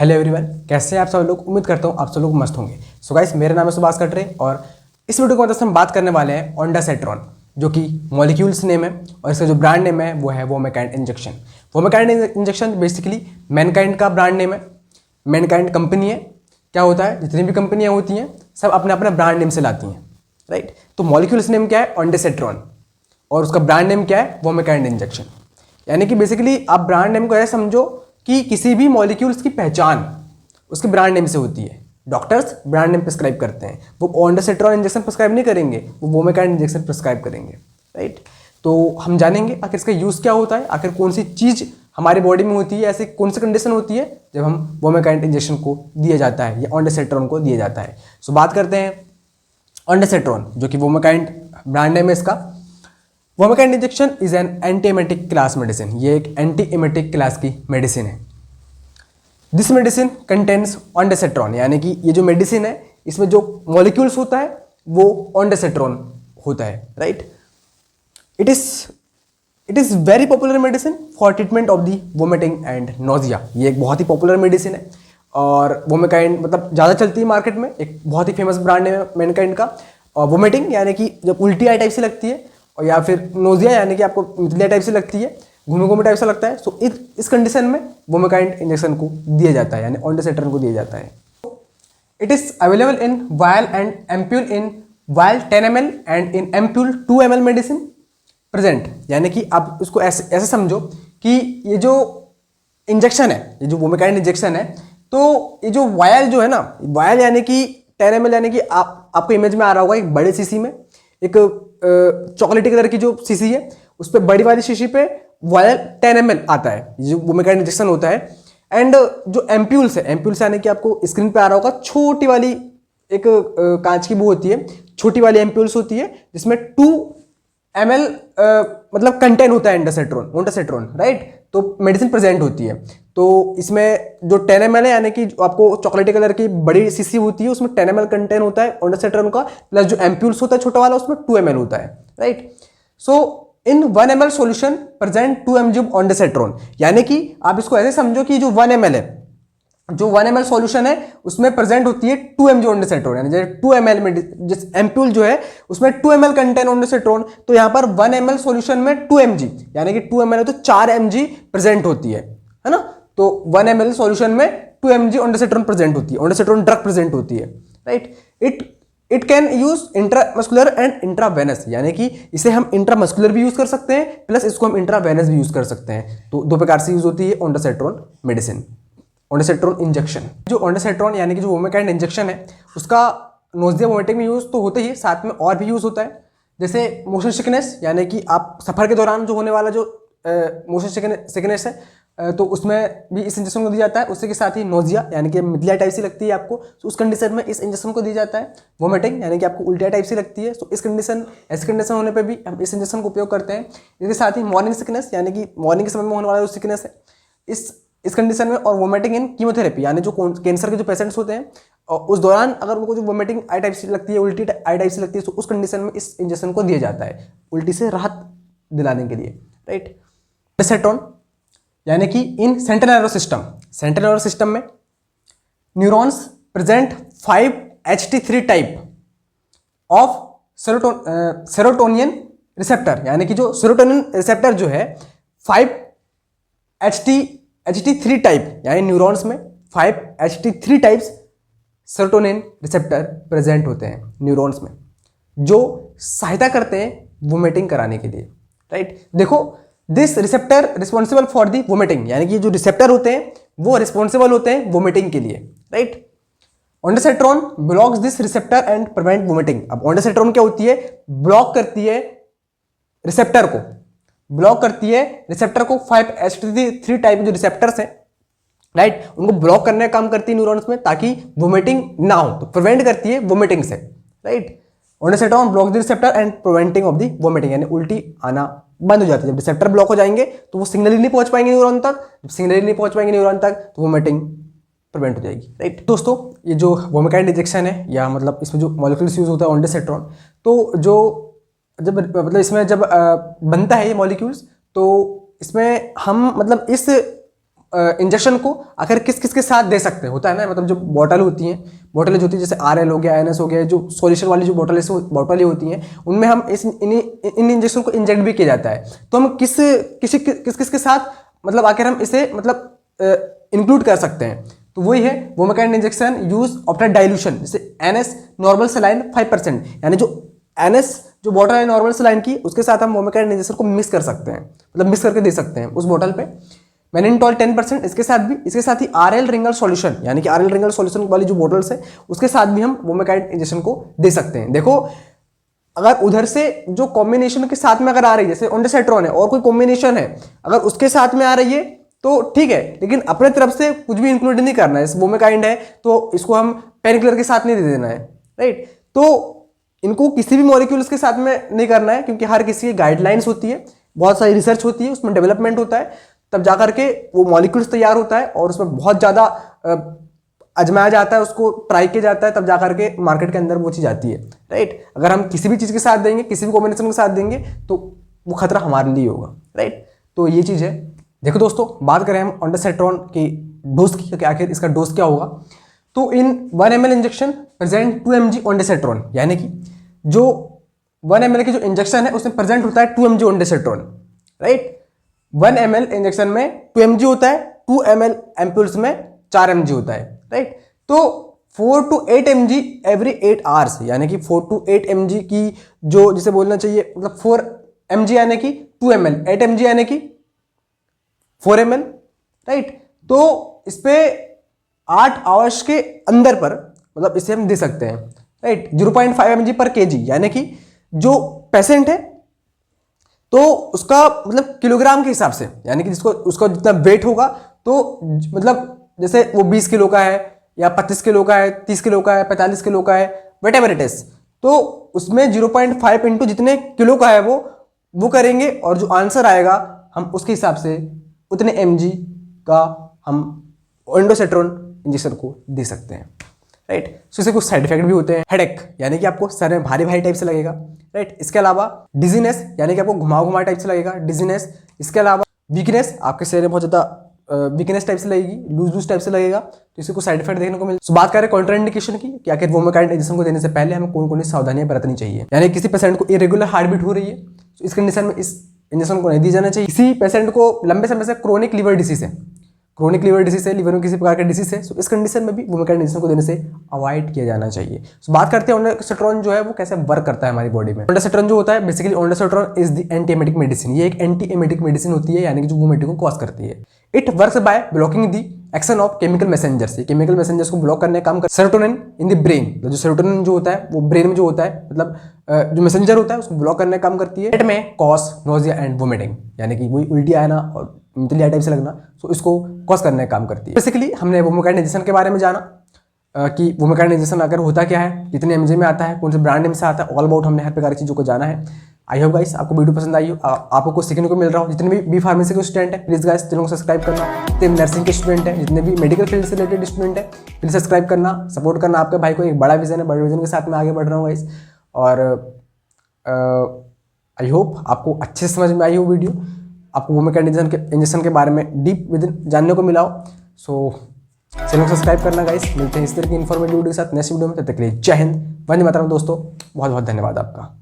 Hello everyone, कैसे हैं आप सब लोग। उम्मीद करता हूँ आप सब लोग मस्त होंगे। सो गाइस, मेरा नाम है सुभाष कटरे और इस वीडियो के अंदर हम बात करने वाले हैं ओंडासेट्रॉन, जो कि मॉलिक्यूल्स नेम है और इसका जो ब्रांड नेम है वो है वोमेकाइंड इंजेक्शन। वोमेकाइंड इंजेक्शन बेसिकली मैनकाइंड का ब्रांड नेम है। मैनकाइंड कंपनी है। क्या होता है, जितनी भी कंपनियाँ होती हैं सब अपने अपने ब्रांड नेम से लाती हैं, राइट। तो मॉलिक्यूल्स नेम क्या है, ओंडासेट्रॉन, और उसका ब्रांड नेम क्या है, वोमेकाइंड इंजेक्शन। यानी कि बेसिकली आप ब्रांड नेम को ऐसे समझो कि किसी भी मॉलिक्यूल्स की पहचान उसके ब्रांड नेम से होती है। डॉक्टर्स ब्रांड नेम प्रिस्क्राइब करते हैं, वो ओंडासेट्रॉन इंजेक्शन प्रिस्क्राइब नहीं करेंगे, वो वोमेकाइंड इंजेक्शन प्रिस्क्राइब करेंगे, राइट। तो हम जानेंगे आखिर इसका यूज़ क्या होता है, आखिर कौन सी चीज़ हमारे बॉडी में होती है, ऐसी कौन सी कंडीशन होती है जब हम वोमेकाइंड इंजेक्शन को दिया जाता है या ओंडासेट्रॉन को दिया जाता है। सो बात करते हैं ओंडासेट्रॉन, जो कि वोमेकाइंड ब्रांड नेम है इसका। Vomikind injection is an anti emetic class medicine. ये एक एंटी एमेटिक क्लास की मेडिसिन है। दिस मेडिसिन कंटेन्स ओंडासेट्रॉन, यानी कि ये जो मेडिसिन है इसमें जो मॉलिक्यूल्स होता है वो ओंडासेट्रॉन होता है, right. It is very popular medicine for treatment of the vomiting and nausea. ये एक बहुत ही पॉपुलर मेडिसिन है और वोमेकाइंड मतलब ज़्यादा चलती है मार्केट में। एक बहुत ही फेमस ब्रांड है मैनकाइंड का। और वोमिटिंग यानी कि जब उल्टी आई टाइप से लगती है, और या फिर नोजिया यानी कि आपको मितलिया टाइप से लगती है, घूमे घूमे टाइप से लगता है, सो इस कंडीशन में वोमेकाइंड इंजेक्शन को दिया जाता है, यानी ओंडासेट्रॉन को दिया जाता है। It is available in vial and ampoule. In vial 10 ml and in ampoule 2 ml medicine present. यानी कि आप उसको ऐसे समझो कि ये जो इंजेक्शन है, ये जो वोमेकाइंड इंजेक्शन है, तो ये जो वायल जो है ना, वायल यानी कि 10 ml, यानी कि आपको इमेज में आ रहा होगा एक बड़े शीशी में एक चॉकलेटी कलर की जो शीशी है, उस पर बड़ी वाली शीशी पे वायल 10 ml आता है, जो वोमेकाइंड इंजेक्शन होता है। एंड जो एम्प्यूल्स है, एम्प्यूल्स यानी कि आपको स्क्रीन पे आ रहा होगा छोटी वाली एक कांच की वो होती है, छोटी वाली एम्प्यूल्स होती है जिसमें 2 ml मतलब कंटेन होता है ओंडासेट्रॉन, राइट। तो मेडिसिन प्रेजेंट होती है। तो इसमें जो 10 ml है, यानी कि आपको चॉकलेटी कलर की बड़ी शीशी होती है, उसमें 10 ml कंटेन होता है ओंडासेट्रॉन का, प्लस जो एम्प्यूल्स होता है छोटा वाला उसमें 2 ml होता है, राइट। सो इन 1 ml solution present 2 mg ondansetron. यानी कि आप इसको ऐसे समझो कि जो 1 ml है, जो 1 ml सॉल्यूशन है उसमें प्रेजेंट होती है 2 mg ओंडासेट्रॉन, यानी जैसे 2 ml में जिस एम्प्यूल जो है उसमें 2 ml कंटेन ओंडासेट्रॉन, तो यहाँ पर 1 ml सॉल्यूशन में 2 mg, यानी कि 2 ml है तो 4 mg प्रेजेंट होती है ना। तो 1 ml सॉल्यूशन में 2 mg ओंडासेट्रॉन प्रेजेंट होती है, ओंडासेट्रॉन ड्रग प्रेजेंट होती है, right. It can use intramuscular and intravenous, यानी कि इसे हम इंट्रामस्कुलर भी यूज कर सकते हैं, प्लस इसको हम इंट्रावेनस भी यूज कर सकते हैं। तो दो प्रकार से यूज होती है ओंडासेट्रॉन मेडिसिन, ओंडासेट्रॉन इंजेक्शन। जो ओंडासेट्रॉन यानी कि जो वोमेकाइंड इंजेक्शन है उसका नोजिया वोमिटिंग में यूज तो होता ही है, साथ में और भी यूज होता है, जैसे मोशन सिकनेस, यानी कि आप सफर के दौरान जो होने वाला जो मोशन सिकनेस है, तो उसमें भी इस इंजेक्शन को दिया जाता है। उसके साथ ही नोजिया यानी कि मितलिया टाइप से लगती है आपको, तो उस कंडीशन में इस इंजेक्शन को दिया जाता है। वोमिटिंग यानी कि आपको उल्टिया टाइप से लगती है, तो इस कंडीशन ऐसी कंडीशन होने पे भी हम इस इंजेक्शन को उपयोग करते हैं। इसके साथ ही मॉर्निंग सिकनेस, यानी कि मॉर्निंग के समय में होने वाला जो सिकनेस है, इस कंडीशन में, और वोमिटिंग इन कीमोथेरेपी, यानी जो कैंसर के जो पेशेंट्स होते हैं और उस दौरान अगर उनको जो वोमिटिंग आई टाइप से लगती है, उल्टी आई टाइप से लगती है, तो उस कंडीशन में इस इंजेक्शन को दिया जाता है उल्टी से राहत दिलाने के लिए, राइट। ओंडासेट्रॉन यानी कि इन सेंट्रल नर्वस सिस्टम में neurons present 5HT3 type of serotonin receptor, यानी कि जो सेरोटोनिन रिसेप्टर जो है 5HT3 टाइप, यानी न्यूरॉन्स में 5HT3 types serotonin receptor present होते हैं न्यूरॉन्स में, जो सहायता करते हैं वोमिटिंग कराने के लिए, राइट। देखो, this receptor responsible for the vomiting, यानी कि जो रिसेप्टर होते हैं वो रिस्पॉन्सिबल होते हैं वोमिटिंग के लिए, right. Ondansetron blocks this receptor and prevent vomiting. अब ओंडासेट्रॉन क्या होती है, ब्लॉक करती है रिसेप्टर को, 5HT3 टाइप जो रिसेप्टर्स हैं, राइट, उनको ब्लॉक करने का काम करती है न्यूरॉन्स में, ताकि वोमिटिंग ना हो, तो प्रिवेंट करती है वोमिटिंग से, right. Ondansetron block the receptor and preventing of the vomiting, यानी उल्टी आना बंद हो जाती है। जब रिसेप्टर ब्लॉक हो जाएंगे तो वो सिग्नल ही नहीं पहुंच पाएंगे न्यूरॉन तक, जब सिग्नल ही नहीं पहुंच पाएंगे न्यूरॉन तक तो वोमिटिंग प्रिवेंट हो जाएगी, राइट। दोस्तों, ये जो वोमेकाइंड इंजेक्शन है, या मतलब इसमें जो मॉलिक्यूल्स यूज होता है ओंडासेट्रॉन, तो जो जब मतलब इसमें जब बनता है ये मॉलिक्यूल्स, तो इसमें हम मतलब इस इंजेक्शन को आखिर किस किस के साथ दे सकते हैं, होता है ना, मतलब जो बॉटल होती हैं, बॉटल जो होती है जैसे RL हो गया, NS हो गया, जो सॉल्यूशन वाली जो बॉटलें होती हैं, उनमें हम इन इंजेक्शन को इंजेक्ट भी किया जाता है। तो हम किस किस के साथ मतलब आखिर हम इसे मतलब इंक्लूड कर सकते हैं, तो वही है वोमेकाइंड इंजेक्शन यूज आफ्टर डाइल्यूशन। जैसे NS नॉर्मल सलाइन 5%, यानी जो NS जो बॉटल है नॉर्मल सलाइन की, उसके साथ हम वोमेकाइंड इंजेक्शन को मिक्स कर सकते हैं, मतलब मिक्स करके दे सकते हैं उस बॉटल पे। मैनिनटॉल 10% इसके साथ ही RL रिंगल सॉल्यूशन, यानी कि RL रिंगल सॉल्यूशन वाली जो बॉटल्स है उसके साथ भी हम वोमेकाइंड इंजेक्शन को दे सकते हैं। देखो अगर उधर से जो कॉम्बिनेशन के साथ में अगर आ रही है, जैसे ओंडासेट्रॉन है और कोई कॉम्बिनेशन है, अगर उसके साथ में आ रही है तो ठीक है, लेकिन अपने तरफ से कुछ भी इंक्लूड नहीं करना है। वोमेकाइंड है तो इसको हम पेनकिलर के साथ नहीं दे देना है, राइट। तो इनको किसी भी मॉलिक्यूल्स के साथ में नहीं करना है, क्योंकि हर किसी की गाइडलाइंस होती है, बहुत सारी रिसर्च होती है, उसमें डेवलपमेंट होता है, तब जाकर के वो मॉलिक्यूल्स तैयार होता है और उसमें बहुत ज़्यादा आजमाया जाता है, उसको ट्राई किया जाता है, तब जाकर के मार्केट के अंदर वो चीज़ आती है, राइट। अगर हम किसी भी चीज़ के साथ देंगे, किसी भी कॉम्बिनेशन के साथ देंगे, तो वो खतरा हमारे लिए होगा, राइट। तो ये चीज़ है। देखो दोस्तों, बात करें हम ओंडासेट्रॉन की डोज की, आखिर इसका डोज क्या होगा, तो इन 1 ml injection present 2 mg ondansetron, यानी कि जो 1 ml की जो इंजेक्शन है उसमें प्रेजेंट होता है 2 mg ondansetron, right. 1 ml injection में 2 mg होता है, 2 ml एम्पूल्स में 4 mg होता है, राइट। तो 4 to 8 mg एवरी 8 आवर्स, यानी कि 4 to 8 mg की जो जिसे बोलना चाहिए, मतलब 4 mg यानी कि 2 ml, 8 mg यानी कि 4 ml, राइट। तो इस पे 8 आवर्स के अंदर पर मतलब इसे हम दे सकते हैं, राइट। 0.5 mg पर kg, यानी कि जो पेशेंट है तो उसका मतलब किलोग्राम के हिसाब से, यानी कि जिसको उसका जितना वेट होगा, तो मतलब जैसे वो 20 किलो का है या 25 किलो का है, 30 किलो का है, 45 किलो का है, वट एवर इट इज, तो उसमें 0.5 इंटू जितने किलो का है वो करेंगे, और जो आंसर आएगा हम उसके हिसाब से उतने mg का हम ओंडासेट्रॉन इंजेक्शन को दे सकते हैं, राइट। सो इससे कुछ साइड इफेक्ट भी होते हैं। हेडेक, यानी कि आपको सर में भारी भारी टाइप से लगेगा, राइट। इसके अलावा डिजीनेस, यानी कि आपको घुमाव टाइप से लगेगा, डिजीनेस। इसके अलावा वीकनेस, आपके शरीर में बहुत ज़्यादा वीकनेस टाइप से लगेगी, लूज टाइप से लगेगा, तो इससे कुछ साइड इफेक्ट देखने को मिले। सो बात करें कॉन्ट्राइंडिकेशन की, कि आखिर वोमेकाइंड इंजेक्शन को देने से पहले हमें कौन कौन सी सावधानियां बरतनी चाहिए। यानी किसी पेशेंट को इरेगुलर हार्ट बीट हो रही है, तो इस कंडीशन में इस इंजेक्शन को नहीं दी जाना चाहिए। किसी पेशेंट को लंबे समय से क्रोनिक लीवर डिसीज है, क्रोनिक लीवर डिसीज है, लीवर में किसी प्रकार का डिसीज है, तो इस कंडीशन में भी वोमेकाइंड इंजेक्शन को देने से अवॉइड किया जाना चाहिए। सो बात करते हैं ओंडासेट्रॉन जो है वो कैसे वर्क करता है हमारी बॉडी में। ओंडासेट्रॉन जो होता है, basically ondansetron is the anti emetic medicine. ये एक एंटी एमेटिक मेडिसिन होती है, यानी कि जो वोमिटिंग को कॉज करती है। It works by blocking the action of chemical messengers. Chemical messengers को ब्लॉक करने का काम करता है सेरोटोनिन इन द ब्रेन। जो सेरोटोनिन जो होता है वो ब्रेन में जो होता है, मतलब जो मैसेंजर होता है उसको ब्लॉक करने का काम करती है। पेट में कॉज नोजिया एंड वोमिटिंग, यानी कि वही उल्टी आना और मितलिया टाइप से लगना, तो इसको कॉज करने का काम करती है। बेसिकली हमने वोमेकाइंड इंजेक्शन के बारे में जाना कि वोमेकाइंड इंजेक्शन अगर होता क्या है, कितने mg में आता है, कौन से ब्रांड नेम से आता है, ऑल अबाउट हमने हर प्रकार की चीज़ों को जाना है। आई होप गाइस आपको वीडियो पसंद आई हो, आपको कुछ सीखने को मिल रहा हो। जितने भी बी फार्मेसी के स्टूडेंट है, प्लीज़ गाइस चैनल को सब्सक्राइब करना। जितने नर्सिंग के स्टूडेंट हैं, जितने भी मेडिकल फील्ड से रिलेटेड स्टूडेंट है, प्लीज़ सब्सक्राइब करना, सपोर्ट करना। आपके भाई को एक बड़ा विजन है, बड़े विजन के साथ में आगे बढ़ रहा हूँ गाइस। और आई होप आपको अच्छे से समझ में आई हो वीडियो, आपको वोमेकाइंड इंजेक्शन के बारे में डीप विद जानने को मिला हो। सो चैनल को सब्सक्राइब करना गाइस। मिलते हैं इस तरह की इन्फॉर्मेटिव वीडियो के साथ नेक्स्ट वीडियो में। तब तक के लिए जय हिंद, वंदे मातरम दोस्तों, बहुत बहुत धन्यवाद आपका।